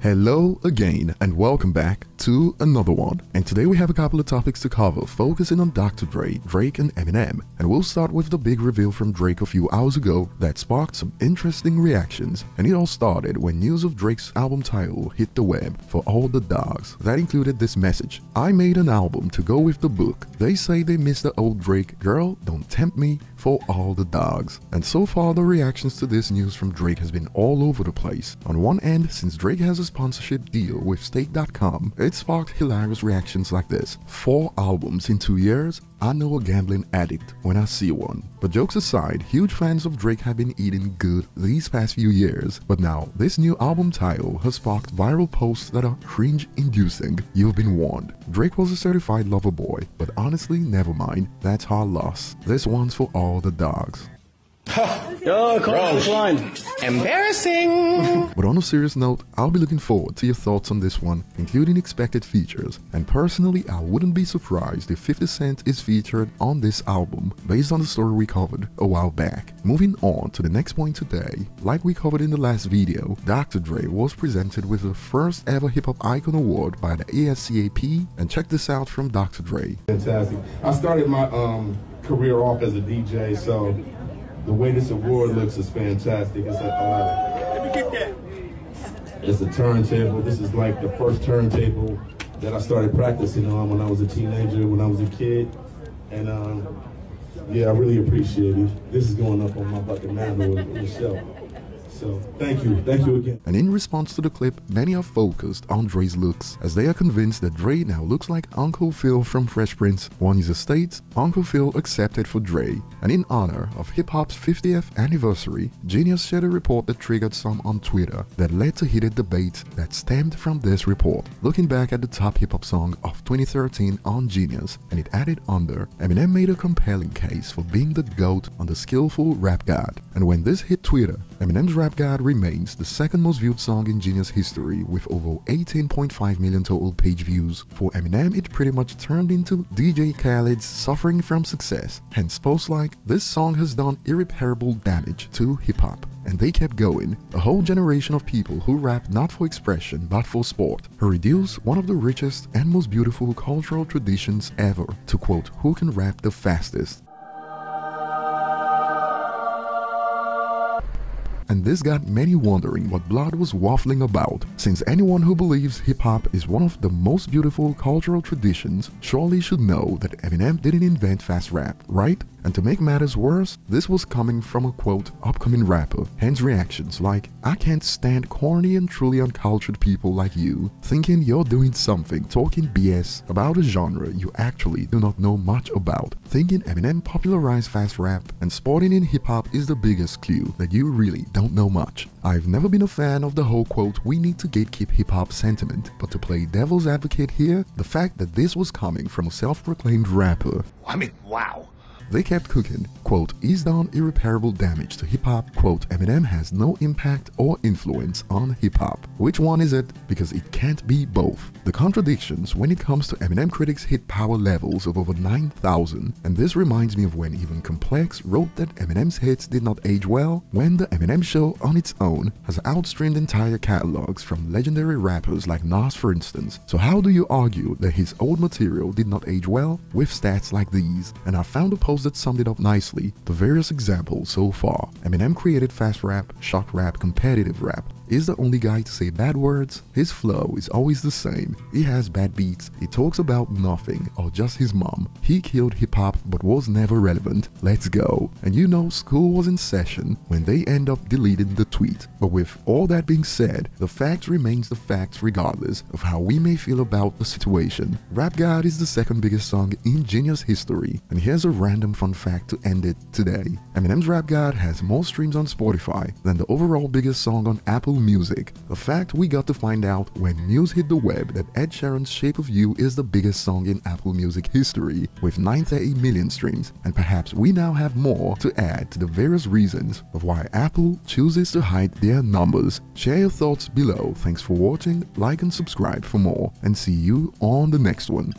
Hello again and welcome back to another one. And today we have a couple of topics to cover, focusing on Dr. Dre, Drake and Eminem. And we'll start with the big reveal from Drake a few hours ago that sparked some interesting reactions. And it all started when news of Drake's album title hit the web for all the dogs. That included this message: "I made an album to go with the book. They say they miss the old Drake. Girl, don't tempt me, for all the dogs." And so far the reactions to this news from Drake has been all over the place. On one end, since Drake has a sponsorship deal with Stake.com, it sparked hilarious reactions like this: 4 albums in 2 years? I know a gambling addict when I see one. But jokes aside, huge fans of Drake have been eating good these past few years. But now, this new album title has sparked viral posts that are cringe-inducing. You've been warned. Drake was a certified lover boy, but honestly, never mind. That's our loss. This one's for all the dogs. Oh, close line. Embarrassing. But on a serious note, I'll be looking forward to your thoughts on this one, including expected features. And personally, I wouldn't be surprised if 50 Cent is featured on this album, based on the story we covered a while back. Moving on to the next point today, like we covered in the last video, Dr. Dre was presented with the first ever Hip Hop Icon Award by the ASCAP, and check this out from Dr. Dre. Fantastic. I started my career off as a DJ, so the way this award looks is fantastic. It's a turntable. This is like the first turntable that I started practicing on when I was a teenager, when I was a kid. And yeah, I really appreciate it. This is going up on my bucket mantle on the shelf. So thank you again. And in response to the clip, many are focused on Dre's looks, as they are convinced that Dre now looks like Uncle Phil from Fresh Prince. One user states, "Uncle Phil accepted for Dre." And in honor of hip-hop's 50th anniversary, Genius shared a report that triggered some on Twitter that led to heated debates that stemmed from this report. Looking back at the top hip-hop song of 2013 on Genius, and it added under, Eminem made a compelling case for being the GOAT on the skillful rap god. And when this hit Twitter, Eminem's Rap God remains the second most viewed song in Genius history, with over 18.5 million total page views. For Eminem, it pretty much turned into DJ Khaled's Suffering from Success. Hence posts like, "This song has done irreparable damage to hip-hop." And they kept going. A whole generation of people who rap not for expression but for sport, who reduce one of the richest and most beautiful cultural traditions ever to quote, "Who can rap the fastest?" And this got many wondering what Blood was waffling about, since anyone who believes hip-hop is one of the most beautiful cultural traditions surely should know that Eminem didn't invent fast rap, right? And to make matters worse, this was coming from a quote, upcoming rapper, hence reactions like, "I can't stand corny and truly uncultured people like you, thinking you're doing something, talking BS about a genre you actually do not know much about, thinking Eminem popularized fast rap and sporting in hip-hop is the biggest clue that you really don't know much." I've never been a fan of the whole quote, "we need to gatekeep hip-hop" sentiment, but to play devil's advocate here, the fact that this was coming from a self-proclaimed rapper, I mean, wow. they kept cooking, quote, "He's done irreparable damage to hip-hop," quote, "Eminem has no impact or influence on hip-hop." Which one is it? Because it can't be both. The contradictions when it comes to Eminem critics hit power levels of over 9,000, and this reminds me of when even Complex wrote that Eminem's hits did not age well, when the Eminem Show on its own has outstreamed entire catalogs from legendary rappers like Nas, for instance. So how do you argue that his old material did not age well with stats like these? And I found a post that summed it up nicely. The various examples so far: Eminem created fast rap, shock rap, competitive rap, is the only guy to say bad words, his flow is always the same, he has bad beats, he talks about nothing or just his mom, he killed hip-hop but was never relevant, let's go. And you know, school was in session when they end up deleting the tweet. But with all that being said, the fact remains the facts regardless of how we may feel about the situation. Rap God is the second biggest song in Genius history, and here's a random fun fact to end it today. Eminem's Rap God has more streams on Spotify than the overall biggest song on Apple Music, a fact we got to find out when news hit the web that Ed Sheeran's Shape of You is the biggest song in Apple Music history, with 930 million streams, and perhaps we now have more to add to the various reasons of why Apple chooses to hide their numbers. Share your thoughts below. Thanks for watching, like and subscribe for more, and see you on the next one.